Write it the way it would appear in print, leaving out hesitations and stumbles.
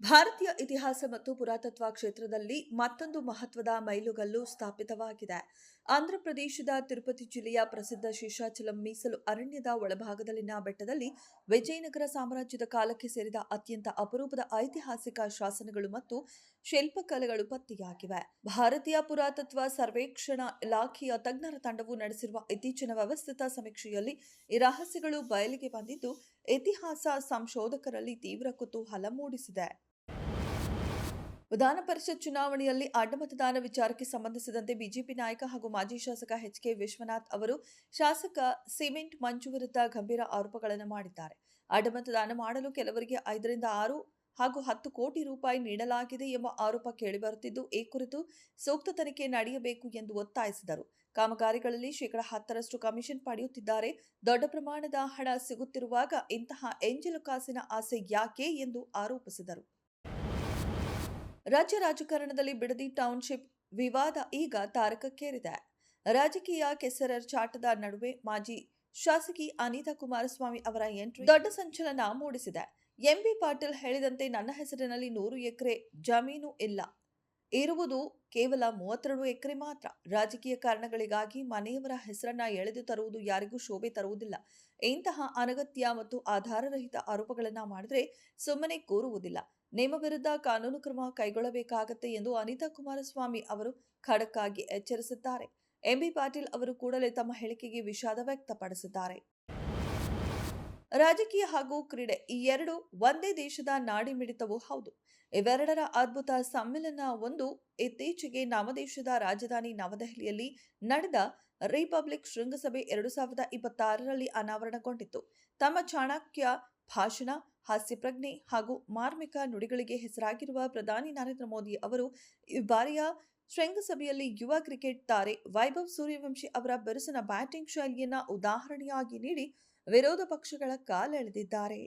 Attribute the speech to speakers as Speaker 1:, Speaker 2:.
Speaker 1: ಭಾರತೀಯ ಇತಿಹಾಸ ಮತ್ತು ಪುರಾತತ್ವ ಕ್ಷೇತ್ರದಲ್ಲಿ ಮತ್ತೊಂದು ಮಹತ್ವದ ಮೈಲುಗಲ್ಲು ಸ್ಥಾಪಿತವಾಗಿದೆ. ಆಂಧ್ರಪ್ರದೇಶದ ತಿರುಪತಿ ಜಿಲ್ಲೆಯ ಪ್ರಸಿದ್ಧ ಶೇಷಾಚಲಂ ಮೀಸಲು ಅರಣ್ಯದ ಒಳಭಾಗದಲ್ಲಿನ ಬೆಟ್ಟದಲ್ಲಿ ವಿಜಯನಗರ ಸಾಮ್ರಾಜ್ಯದ ಕಾಲಕ್ಕೆ ಸೇರಿದ ಅತ್ಯಂತ ಅಪರೂಪದ ಐತಿಹಾಸಿಕ ಶಾಸನಗಳು ಮತ್ತು ಶಿಲ್ಪಕಲೆಗಳು ಪತ್ತೆಯಾಗಿವೆ. ಭಾರತೀಯ ಪುರಾತತ್ವ ಸರ್ವೇಕ್ಷಣಾ ಇಲಾಖೆಯ ತಜ್ಞರ ತಂಡವು ನಡೆಸಿರುವ ಇತ್ತೀಚಿನ ವ್ಯವಸ್ಥಿತ ಸಮೀಕ್ಷೆಯಲ್ಲಿ ಈ ರಹಸ್ಯಗಳು ಬಯಲಿಗೆ ಬಂದಿದ್ದು ಇತಿಹಾಸ ಸಂಶೋಧಕರಲ್ಲಿ ತೀವ್ರ ಕುತೂಹಲ ಮೂಡಿಸಿದೆ. ವಿಧಾನ ಪರಿಷತ್ ಚುನಾವಣೆಯಲ್ಲಿ ಅಡ್ಡಮತದಾನ ವಿಚಾರಕ್ಕೆ ಸಂಬಂಧಿಸಿದಂತೆ ಬಿಜೆಪಿ ನಾಯಕ ಹಾಗೂ ಮಾಜಿ ಶಾಸಕ ಎಚ್.ಕೆ. ವಿಶ್ವನಾಥ್ ಅವರು ಶಾಸಕ ಸಿಮೆಂಟ್ ಮಂಜು ವಿರುದ್ಧ ಗಂಭೀರ ಆರೋಪಗಳನ್ನು ಮಾಡಿದ್ದಾರೆ. ಅಡ್ಡಮತದಾನ ಮಾಡಲು ಕೆಲವರಿಗೆ 5ರಿಂದ 6 ಹಾಗೂ 10 ಕೋಟಿ ರೂಪಾಯಿ ನೀಡಲಾಗಿದೆ ಎಂಬ ಆರೋಪ ಕೇಳಿಬರುತ್ತಿದ್ದು, ಈ ಕುರಿತು ಸೂಕ್ತ ತನಿಖೆ ನಡೆಯಬೇಕು ಎಂದು ಒತ್ತಾಯಿಸಿದರು. ಕಾಮಗಾರಿಗಳಲ್ಲಿ ಶೇಕಡಾ 10ರಷ್ಟು ಕಮಿಷನ್ ಪಡೆಯುತ್ತಿದ್ದಾರೆ. ದೊಡ್ಡ ಪ್ರಮಾಣದ ಹಣ ಸಿಗುತ್ತಿರುವಾಗ ಇಂತಹ ಎಂಜಲು ಕಾಸಿನ ಆಸೆ ಯಾಕೆ ಎಂದು ಆರೋಪಿಸಿದರು. ರಾಜ್ಯ ರಾಜಕಾರಣದಲ್ಲಿ ಬಿಡದಿ ಟೌನ್ಶಿಪ್ ವಿವಾದ ಈಗ ತಾರಕಕ್ಕೇರಿದೆ. ರಾಜಕೀಯ ಕೆಸರೆರಚಾಟದ ನಡುವೆ ಮಾಜಿ ಶಾಸಕಿ ಅನಿತಾ ಕುಮಾರಸ್ವಾಮಿ ಅವರ ಎಂಟ್ರಿ ದೊಡ್ಡ ಸಂಚಲನ ಮೂಡಿಸಿದೆ. ಎಂಬಿ ಪಾಟೀಲ್ ಹೇಳಿದಂತೆ ನನ್ನ ಹೆಸರಿನಲ್ಲಿ 100 ಎಕರೆ ಜಮೀನು ಇಲ್ಲ, ಇರುವುದು ಕೇವಲ 32 ಎಕರೆ ಮಾತ್ರ. ರಾಜಕೀಯ ಕಾರಣಗಳಿಗಾಗಿ ಮನೆಯವರ ಹೆಸರನ್ನ ಎಳೆದು ತರುವುದು ಯಾರಿಗೂ ಶೋಭೆ ತರುವುದಿಲ್ಲ. ಇಂತಹ ಅನಗತ್ಯ ಮತ್ತು ಆಧಾರರಹಿತ ಆರೋಪಗಳನ್ನ ಮಾಡಿದ್ರೆ ಸುಮ್ಮನೆ ಕೂರುವುದಿಲ್ಲ. ನಿಮ್ಮ ವಿರುದ್ಧ ಕಾನೂನು ಕ್ರಮ ಕೈಗೊಳ್ಳಬೇಕಾಗತ್ತೆ ಎಂದು ಅನಿತಾ ಕುಮಾರಸ್ವಾಮಿ ಅವರು ಖಡಕ್ ಆಗಿ ಎಚ್ಚರಿಸಿದ್ದಾರೆ. ಎಂಬಿ ಪಾಟೀಲ್ ಅವರು ಕೂಡಲೇ ತಮ್ಮ ಹೇಳಿಕೆಗೆ ವಿಷಾದ ವ್ಯಕ್ತಪಡಿಸಿದ್ದಾರೆ. ರಾಜಕೀಯ ಹಾಗೂ ಕ್ರೀಡೆ ಈ ಎರಡು ಒಂದೇ ದೇಶದ ನಾಡಿಮಿಡಿತವೂ ಹೌದು. ಇವೆರಡರ ಅದ್ಭುತ ಸಮ್ಮಿಲನ ಒಂದು. ಇತ್ತೀಚೆಗೆ ನಮ್ಮ ದೇಶದ ರಾಜಧಾನಿ ನವದೆಹಲಿಯಲ್ಲಿ ನಡೆದ ರಿಪಬ್ಲಿಕ್ ಶೃಂಗಸಭೆ 2026ರಲ್ಲಿ ಅನಾವರಣಗೊಂಡಿತ್ತು. ತಮ್ಮ ಚಾಣಕ್ಯ ಭಾಷಣ, ಹಾಸ್ಯ ಪ್ರಜ್ಞೆ ಹಾಗೂ ಮಾರ್ಮಿಕ ನುಡಿಗಳಿಗೆ ಹೆಸರಾಗಿರುವ ಪ್ರಧಾನಿ ನರೇಂದ್ರ ಮೋದಿ ಅವರು ಈ ಬಾರಿಯ ಶೃಂಗಸಭೆಯಲ್ಲಿ ಯುವ ಕ್ರಿಕೆಟ್ ತಾರೆ ವೈಭವ್ ಸೂರ್ಯವಂಶಿ ಅವರ ಬಿರುಸಿನ ಬ್ಯಾಟಿಂಗ್ ಶೈಲಿಯನ್ನ ಉದಾಹರಣೆಯಾಗಿ ನೀಡಿ ವಿರೋಧ ಪಕ್ಷಗಳ ಕಾಲೆಳೆದಿದ್ದಾರೆ.